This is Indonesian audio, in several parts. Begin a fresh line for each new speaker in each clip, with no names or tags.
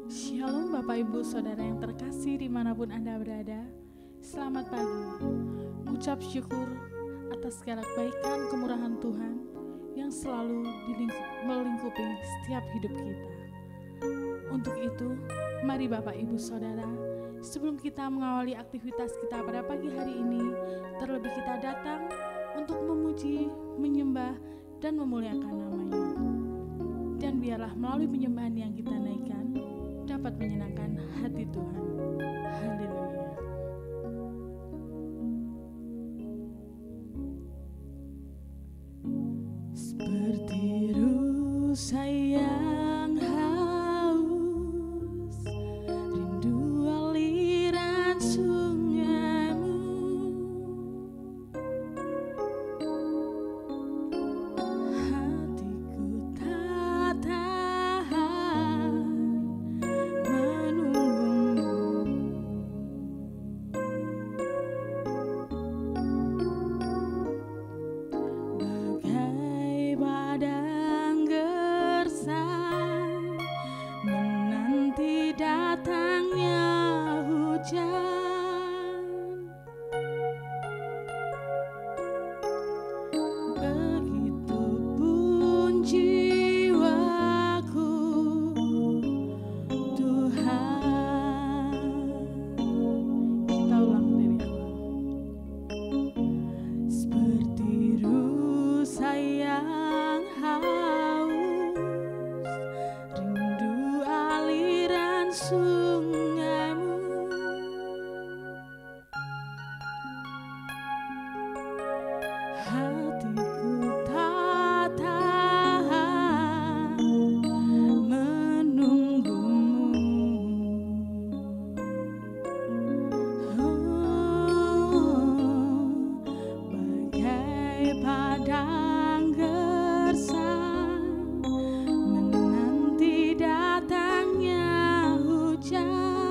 Shalom Bapak Ibu Saudara yang terkasih dimanapun Anda berada. Selamat pagi. Ucap syukur atas segala kebaikan kemurahan Tuhan yang selalu melingkupi setiap hidup kita. Untuk itu, mari Bapak Ibu Saudara, sebelum kita mengawali aktivitas kita pada pagi hari ini, terlebih kita datang untuk memuji, menyembah, dan memuliakan nama-Nya. Dan biarlah melalui penyembahan yang kita naikkan dapat menyenangkan hati Tuhan. Haleluya. Seperti rusa yang haus, rindu aliran sungai-Mu. Hatiku tak tahan menunggu-Mu. Bagai padang gersang menanti datangnya hujan, begitupun jiwaku, Tuhan. Kita ulang dari awal. Seperti rusa yang haus, rindu aliran sungai-Mu. Hatiku tak tahan menunggu-Mu. Bagai padang gersang menanti datangnya hujan,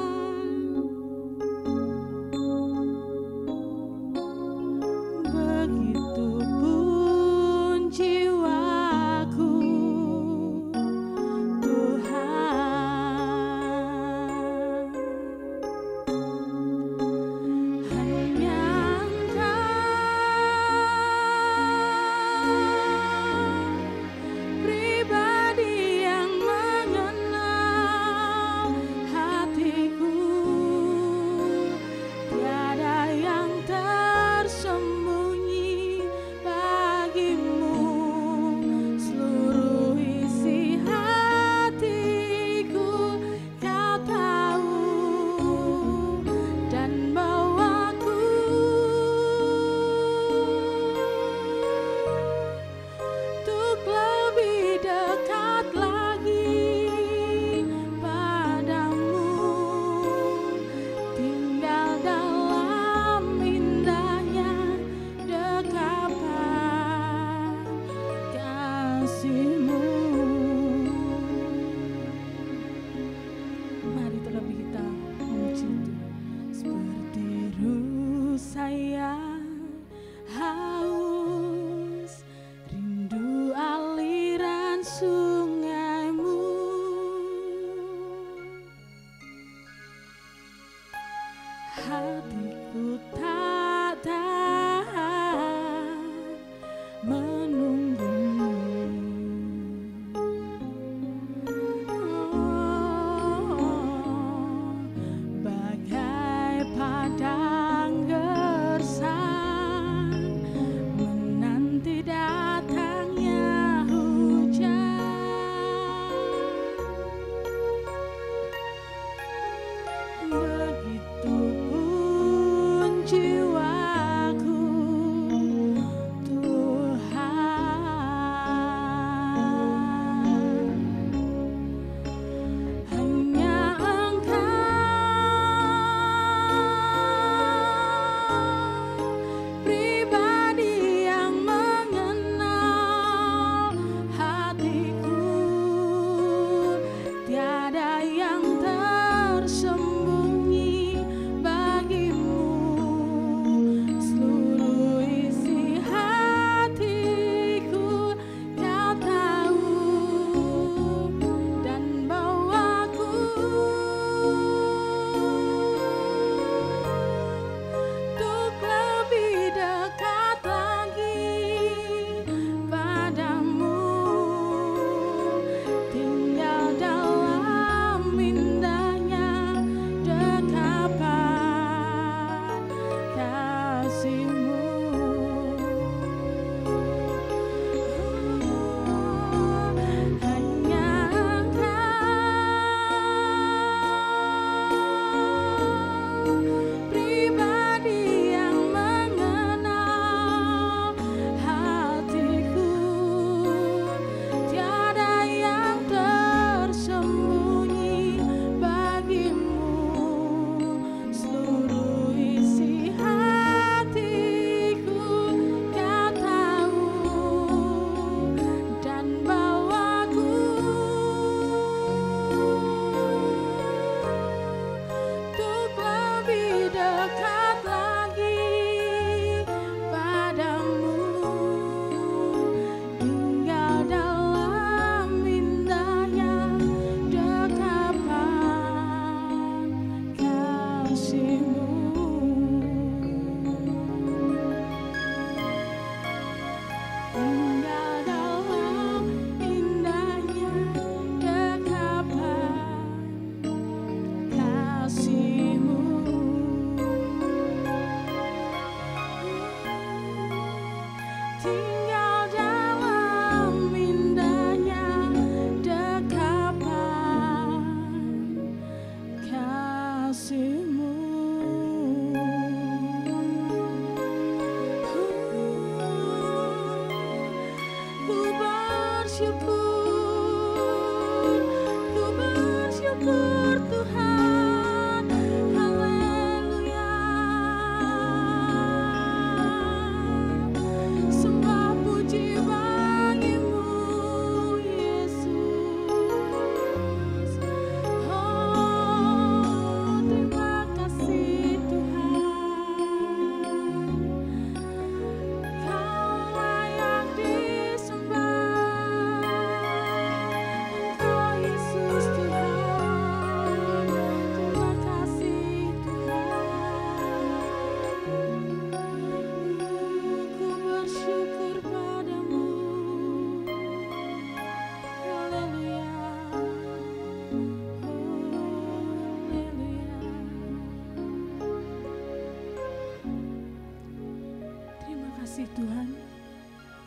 kasih Tuhan.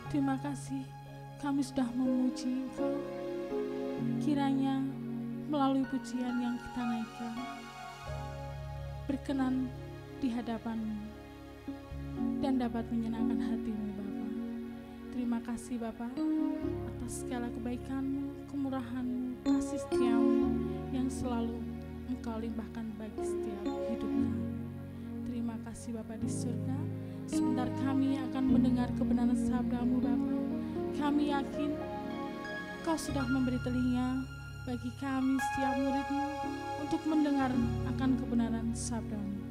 Terima kasih kami sudah memuji Engkau. Kiranya melalui pujian yang kita naikkan, berkenan di hadapan-Mu dan dapat menyenangkan hati-Mu Bapa. Terima kasih Bapa atas segala kebaikan-Mu, kemurahan-Mu, kasih setia-Mu yang selalu Engkau limpahkan bagi setiap hidup kami. Terima kasih Bapa di surga. Sebentar kami akan mendengar kebenaran sabda-Mu Bapa. Kami yakin Kau sudah memberi telinga bagi kami setiap murid-Mu untuk mendengar akan kebenaran sabda-Mu.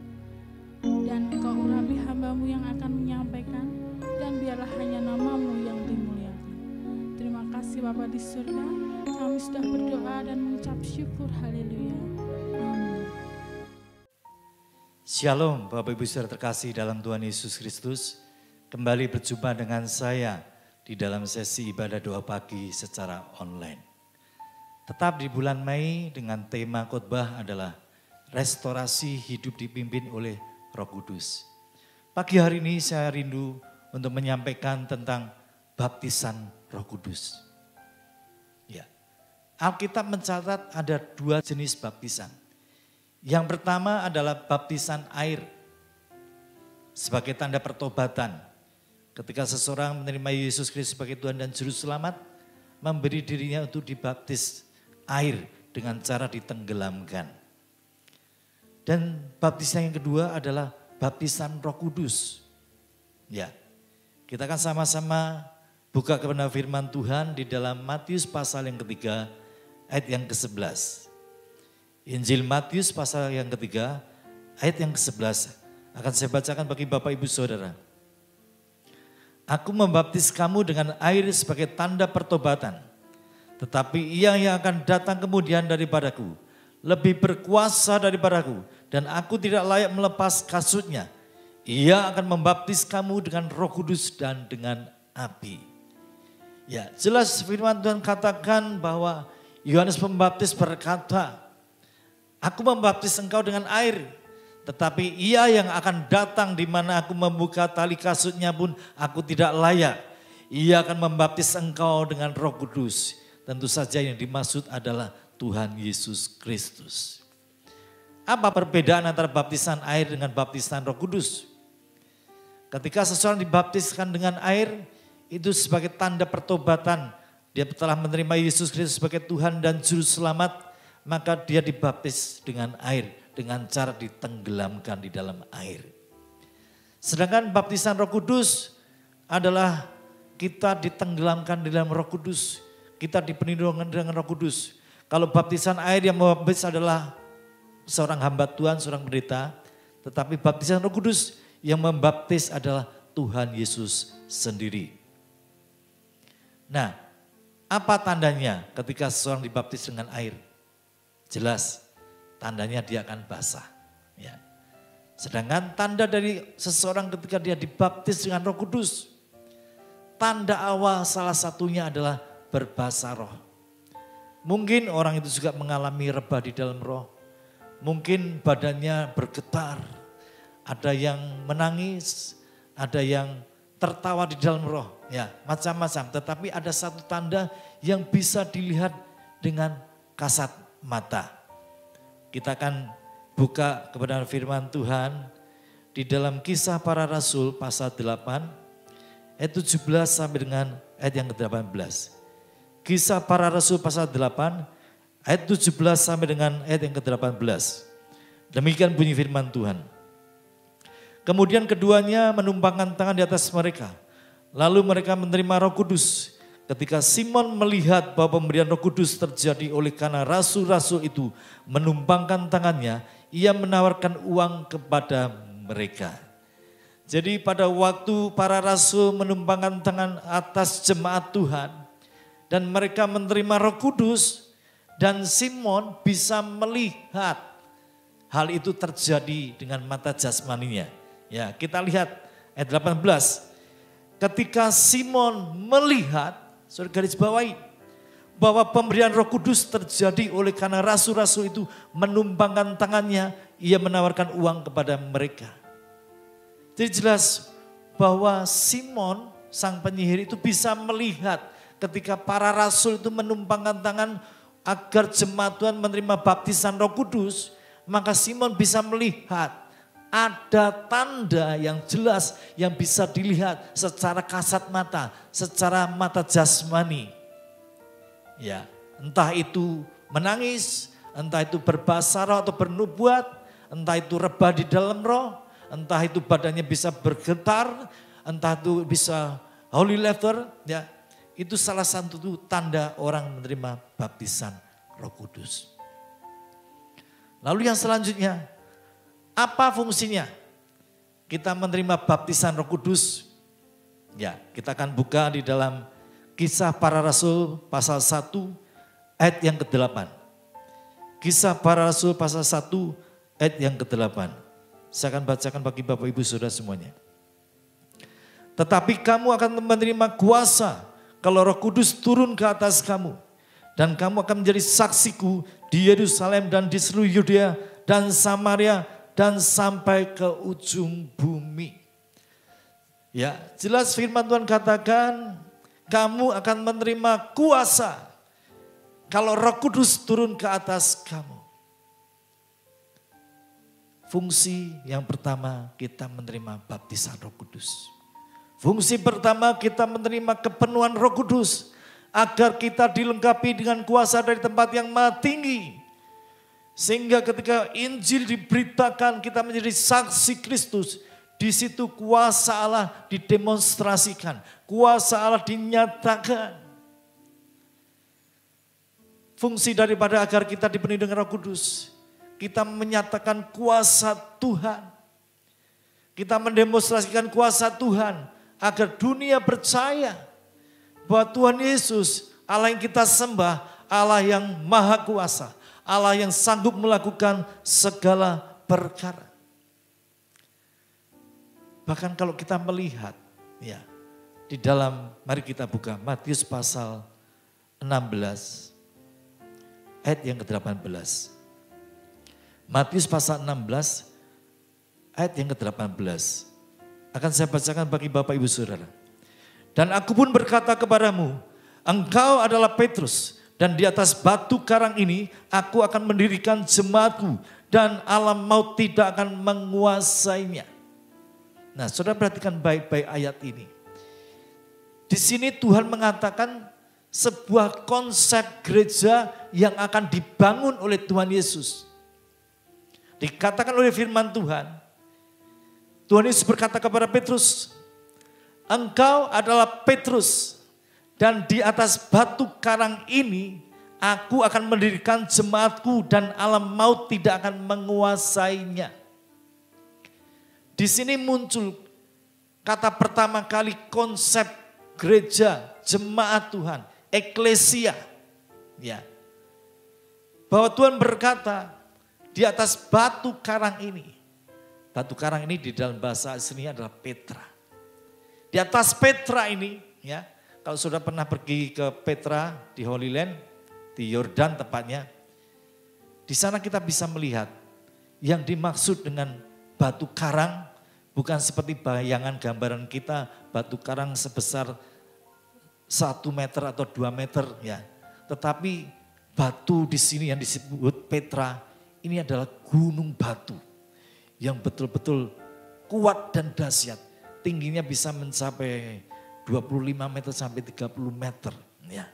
Dan Engkau urapi hamba-Mu yang akan menyampaikan, dan biarlah hanya nama-Mu yang dimuliakan. Terima kasih Bapa di surga. Kami sudah berdoa dan mengucap syukur. Haleluya. Amin.
Shalom Bapak Ibu Saudara terkasih dalam Tuhan Yesus Kristus. Kembali berjumpa dengan saya di dalam sesi ibadah doa pagi secara online. Tetap di bulan Mei dengan tema khotbah adalah restorasi hidup dipimpin oleh Roh Kudus. Pagi hari ini saya rindu untuk menyampaikan tentang baptisan Roh Kudus. Ya, Alkitab mencatat ada 2 jenis baptisan. Yang pertama adalah baptisan air sebagai tanda pertobatan. Ketika seseorang menerima Yesus Kristus sebagai Tuhan dan Juru Selamat, memberi dirinya untuk dibaptis air dengan cara ditenggelamkan. Dan baptisan yang kedua adalah baptisan Roh Kudus. Ya, kita akan sama-sama buka kebenaran firman Tuhan di dalam Matius pasal yang ketiga, ayat yang ke-11. Injil Matius pasal yang ketiga, ayat yang ke-11. Akan saya bacakan bagi Bapak Ibu Saudara. Aku membaptis kamu dengan air sebagai tanda pertobatan. Tetapi Ia yang akan datang kemudian daripadaku, lebih berkuasa daripadaku, dan aku tidak layak melepas kasutnya. Ia akan membaptis kamu dengan Roh Kudus dan dengan api. Ya, jelas firman Tuhan katakan bahwa Yohanes Pembaptis berkata, aku membaptis engkau dengan air, tetapi Ia yang akan datang di mana aku membuka tali kasutnya pun aku tidak layak. Ia akan membaptis engkau dengan Roh Kudus. Tentu saja yang dimaksud adalah Tuhan Yesus Kristus. Apa perbedaan antara baptisan air dengan baptisan Roh Kudus? Ketika seseorang dibaptiskan dengan air, itu sebagai tanda pertobatan. Dia telah menerima Yesus Kristus sebagai Tuhan dan Juru Selamat, maka dia dibaptis dengan air, dengan cara ditenggelamkan di dalam air. Sedangkan baptisan Roh Kudus adalah kita ditenggelamkan di dalam Roh Kudus. Kita dipenuhi dengan Roh Kudus. Kalau baptisan air yang membaptis adalah seorang hamba Tuhan, seorang pendeta. Tetapi baptisan Roh Kudus yang membaptis adalah Tuhan Yesus sendiri. Nah, apa tandanya ketika seseorang dibaptis dengan air? Jelas, tandanya dia akan basah. Ya. Sedangkan tanda dari seseorang ketika dia dibaptis dengan Roh Kudus, tanda awal salah satunya adalah berbahasa roh. Mungkin orang itu juga mengalami rebah di dalam roh. Mungkin badannya bergetar. Ada yang menangis, ada yang tertawa di dalam roh. Ya, macam-macam. Tetapi ada satu tanda yang bisa dilihat dengan kasat mata. Kita akan buka kebenaran firman Tuhan di dalam Kisah Para Rasul pasal 8 ayat 17 sampai dengan ayat yang ke-18. Kisah Para Rasul pasal 8 ayat 17 sampai dengan ayat yang ke-18. Demikian bunyi firman Tuhan. Kemudian keduanya menumpangkan tangan di atas mereka. Lalu mereka menerima Roh Kudus. Ketika Simon melihat bahwa pemberian Roh Kudus terjadi oleh karena rasul-rasul itu menumpangkan tangannya, ia menawarkan uang kepada mereka. Jadi pada waktu para rasul menumpangkan tangan atas jemaat Tuhan dan mereka menerima Roh Kudus, dan Simon bisa melihat hal itu terjadi dengan mata jasmaninya. Ya, kita lihat ayat 18. Ketika Simon melihat, saudara garis bawahi, bahwa pemberian Roh Kudus terjadi oleh karena rasul-rasul itu menumpangkan tangannya, ia menawarkan uang kepada mereka. Jadi jelas bahwa Simon sang penyihir itu bisa melihat ketika para rasul itu menumpangkan tangan agar jemaat Tuhan menerima baptisan Roh Kudus, maka Simon bisa melihat ada tanda yang jelas yang bisa dilihat secara kasat mata, secara mata jasmani. Ya, entah itu menangis, entah itu berbahasa roh atau bernubuat, entah itu rebah di dalam roh, entah itu badannya bisa bergetar, entah itu bisa holy laughter, ya. Itu salah satu tanda orang menerima baptisan Roh Kudus. Lalu yang selanjutnya, apa fungsinya kita menerima baptisan Roh Kudus? Ya, kita akan buka di dalam Kisah Para Rasul pasal 1 ayat yang ke-8. Kisah Para Rasul pasal 1 ayat yang ke-8. Saya akan bacakan bagi Bapak Ibu Saudara semuanya. Tetapi kamu akan menerima kuasa kalau Roh Kudus turun ke atas kamu. Dan kamu akan menjadi saksiku di Yerusalem dan di seluruh Yudea dan Samaria dan sampai ke ujung bumi. Ya, jelas firman Tuhan katakan kamu akan menerima kuasa kalau Roh Kudus turun ke atas kamu. Fungsi yang pertama kita menerima baptisan Roh Kudus. Fungsi pertama kita menerima kepenuhan Roh Kudus agar kita dilengkapi dengan kuasa dari tempat yang maha tinggi. Sehingga ketika Injil diberitakan kita menjadi saksi Kristus. Di situ kuasa Allah didemonstrasikan, kuasa Allah dinyatakan. Fungsi daripada agar kita dipenuhi dengan Roh Kudus, kita menyatakan kuasa Tuhan. Kita mendemonstrasikan kuasa Tuhan agar dunia percaya bahwa Tuhan Yesus, Allah yang kita sembah, Allah yang maha kuasa, Allah yang sanggup melakukan segala perkara. Bahkan kalau kita melihat, ya, di dalam, mari kita buka Matius pasal 16, ayat yang ke-18. Matius pasal 16, ayat yang ke-18. Akan saya bacakan bagi Bapak Ibu Saudara. Dan aku pun berkata kepadamu, engkau adalah Petrus, dan di atas batu karang ini aku akan mendirikan jemaatku, dan alam maut tidak akan menguasainya. Nah, saudara perhatikan baik-baik ayat ini. Di sini Tuhan mengatakan sebuah konsep gereja yang akan dibangun oleh Tuhan Yesus. Dikatakan oleh firman Tuhan, Tuhan Yesus berkata kepada Petrus, engkau adalah Petrus, dan di atas batu karang ini aku akan mendirikan jemaatku dan alam maut tidak akan menguasainya. Di sini muncul kata pertama kali konsep gereja, jemaat Tuhan, eklesia. Ya. Bahwa Tuhan berkata di atas batu karang ini. Batu karang ini di dalam bahasa aslinya adalah Petra. Di atas Petra ini, ya, kalau sudah pernah pergi ke Petra di Holy Land, di Yordan tepatnya, di sana kita bisa melihat yang dimaksud dengan batu karang bukan seperti bayangan gambaran kita, batu karang sebesar 1 meter atau 2 meter, ya. Tetapi batu di sini yang disebut Petra, ini adalah gunung batu yang betul-betul kuat dan dahsyat. Tingginya bisa mencapai 25 meter sampai 30 meter. Ya.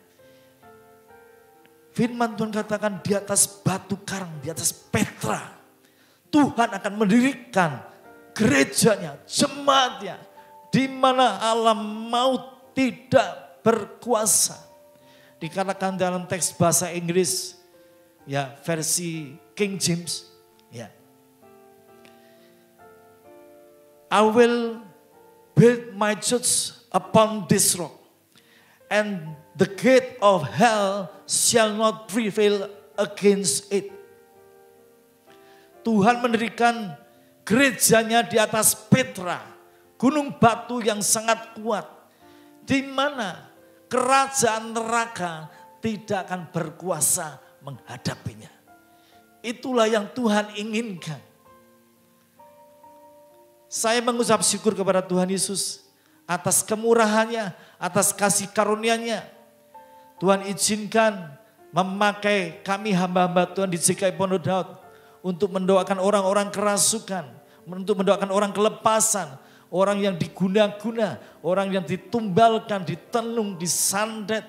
Firman Tuhan katakan di atas batu karang, di atas Petra, Tuhan akan mendirikan gerejanya, jemaatnya, di mana alam maut tidak berkuasa. Dikatakan dalam teks bahasa Inggris, ya, versi King James, ya, I will build my church upon this rock, and the gate of hell shall not prevail against it. Tuhan mendirikan gerejanya di atas Petra, gunung batu yang sangat kuat, di mana kerajaan neraka tidak akan berkuasa menghadapinya. Itulah yang Tuhan inginkan. Saya mengucap syukur kepada Tuhan Yesus atas kemurahannya, atas kasih karunia-Nya. Tuhan izinkan memakai kami hamba-hamba Tuhan di GKI Pondok Daud untuk mendoakan orang-orang kerasukan, untuk mendoakan orang kelepasan, orang yang diguna-guna, orang yang ditumbalkan, ditenung, disandet.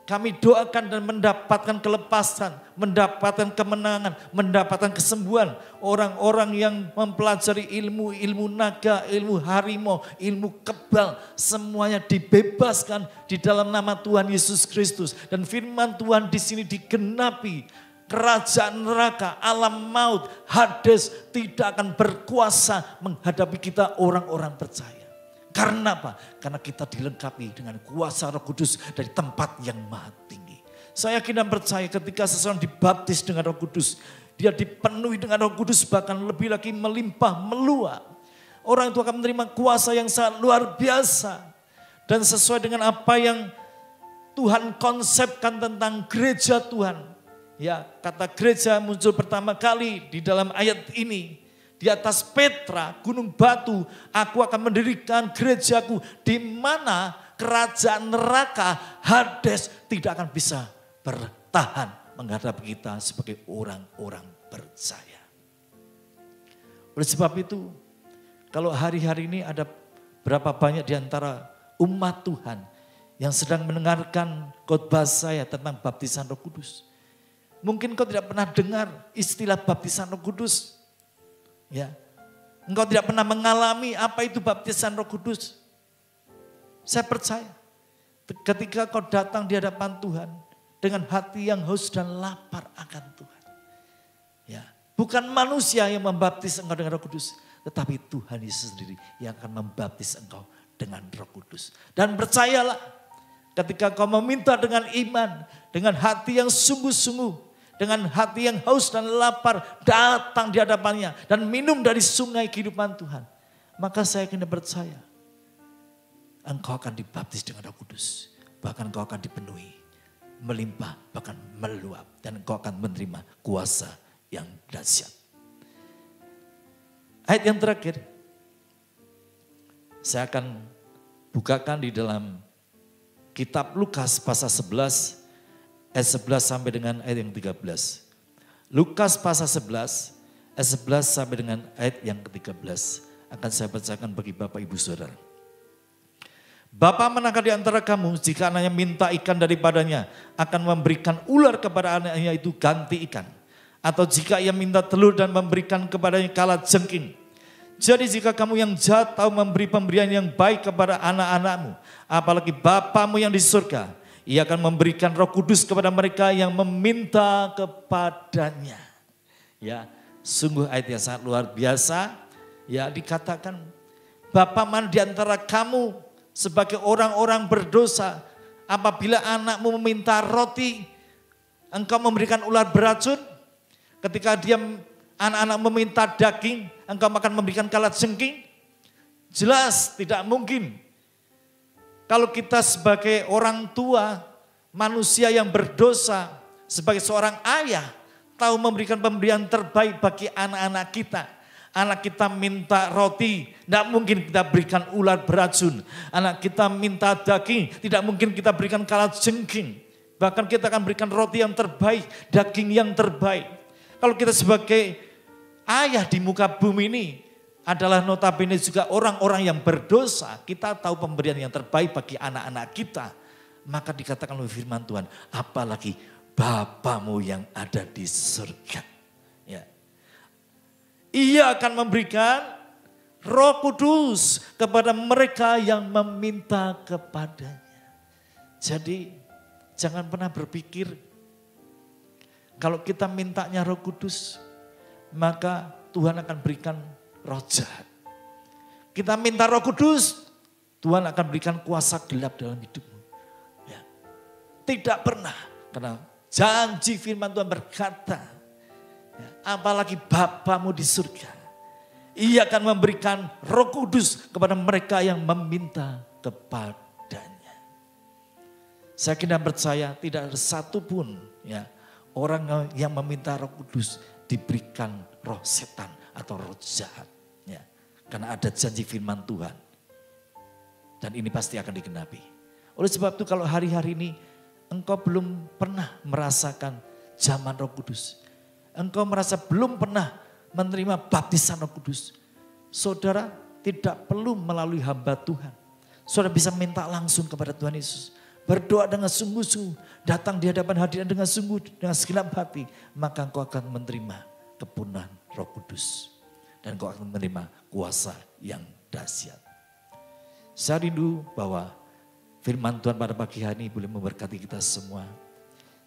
Kami doakan dan mendapatkan kelepasan, mendapatkan kemenangan, mendapatkan kesembuhan. Orang-orang yang mempelajari ilmu naga, ilmu harimau, ilmu kebal, semuanya dibebaskan di dalam nama Tuhan Yesus Kristus. Dan firman Tuhan di sini digenapi. Kerajaan neraka, alam maut, Hades tidak akan berkuasa menghadapi kita orang-orang percaya. Karena apa? Karena kita dilengkapi dengan kuasa Roh Kudus dari tempat yang maha tinggi. Saya yakin dan percaya ketika seseorang dibaptis dengan Roh Kudus, dia dipenuhi dengan Roh Kudus bahkan lebih lagi melimpah meluap. Orang itu akan menerima kuasa yang sangat luar biasa. Dan sesuai dengan apa yang Tuhan konsepkan tentang gereja Tuhan. Ya, kata gereja muncul pertama kali di dalam ayat ini. Di atas Petra, gunung batu, aku akan mendirikan gerejaku di mana kerajaan neraka, Hades tidak akan bisa bertahan menghadapi kita sebagai orang-orang percaya. Oleh sebab itu, kalau hari-hari ini ada berapa banyak di antara umat Tuhan yang sedang mendengarkan khotbah saya tentang baptisan Roh Kudus. Mungkin kau tidak pernah dengar istilah baptisan Roh Kudus. Ya, engkau tidak pernah mengalami apa itu baptisan Roh Kudus. Saya percaya ketika kau datang di hadapan Tuhan dengan hati yang haus dan lapar akan Tuhan. Ya, bukan manusia yang membaptis engkau dengan Roh Kudus, tetapi Tuhan Yesus sendiri yang akan membaptis engkau dengan Roh Kudus. Dan percayalah, ketika kau meminta dengan iman, dengan hati yang sungguh-sungguh, dengan hati yang haus dan lapar, datang di hadapannya dan minum dari sungai kehidupan Tuhan. Maka saya kena percaya, engkau akan dibaptis dengan Roh Kudus. Bahkan engkau akan dipenuhi, melimpah, bahkan meluap. Dan engkau akan menerima kuasa yang dahsyat. Ayat yang terakhir, saya akan bukakan di dalam kitab Lukas pasal 11, ayat 11 sampai dengan ayat yang 13. Lukas pasal 11, ayat 11 sampai dengan ayat yang ke-13. Akan saya bacakan bagi Bapak Ibu Saudara. Bapa manakah di antara kamu jika anaknya minta ikan daripadanya akan memberikan ular kepada anaknya itu ganti ikan. Atau jika ia minta telur dan memberikan kepadanya kalajengking. Jadi jika kamu yang jahat tahu memberi pemberian yang baik kepada anak-anakmu, apalagi Bapamu yang di surga, Ia akan memberikan Roh Kudus kepada mereka yang meminta kepadanya. Ya, sungguh ayat yang sangat luar biasa. Ya, dikatakan, Bapa mana di antara kamu sebagai orang-orang berdosa, apabila anakmu meminta roti, engkau memberikan ular beracun? Ketika dia anak-anak meminta daging, engkau akan memberikan kalajengking? Jelas tidak mungkin. Kalau kita sebagai orang tua, manusia yang berdosa, sebagai seorang ayah, tahu memberikan pemberian terbaik bagi anak-anak kita. Anak kita minta roti, tidak mungkin kita berikan ular beracun. Anak kita minta daging, tidak mungkin kita berikan kalajengking. Bahkan kita akan berikan roti yang terbaik, daging yang terbaik. Kalau kita sebagai ayah di muka bumi ini, adalah notabene juga orang-orang yang berdosa. Kita tahu pemberian yang terbaik bagi anak-anak kita. Maka dikatakan oleh firman Tuhan, apalagi Bapamu yang ada di surga. Ya. Ia akan memberikan Roh Kudus kepada mereka yang meminta kepadanya. Jadi jangan pernah berpikir kalau kita mintanya Roh Kudus, maka Tuhan akan berikan roh jahat. Kita minta Roh Kudus, Tuhan akan berikan kuasa gelap dalam hidupmu. Ya. Tidak pernah, karena janji firman Tuhan berkata, ya, apalagi Bapamu di surga, Ia akan memberikan Roh Kudus kepada mereka yang meminta kepadanya. Saya kira percaya tidak ada satupun ya orang yang meminta Roh Kudus diberikan roh setan atau roh jahat. Ya. Karena ada janji firman Tuhan. Dan ini pasti akan digenapi. Oleh sebab itu kalau hari-hari ini engkau belum pernah merasakan zaman Roh Kudus. Engkau merasa belum pernah menerima baptisan Roh Kudus. Saudara tidak perlu melalui hamba Tuhan. Saudara bisa minta langsung kepada Tuhan Yesus. Berdoa dengan sungguh-sungguh. Datang di hadapan hadirat dengan sungguh, dengan segenap hati. Maka engkau akan menerima kepenuhan Roh Kudus. Dan engkau akan menerima kuasa yang dahsyat. Saya rindu bahwa firman Tuhan pada pagi hari ini boleh memberkati kita semua.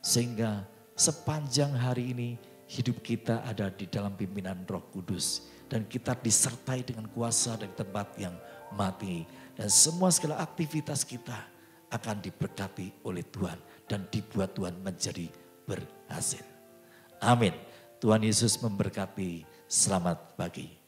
Sehingga sepanjang hari ini hidup kita ada di dalam pimpinan Roh Kudus. Dan kita disertai dengan kuasa dari tempat yang mati. Dan semua segala aktivitas kita akan diberkati oleh Tuhan. Dan dibuat Tuhan menjadi berhasil. Amin. Tuhan Yesus memberkati. Selamat pagi.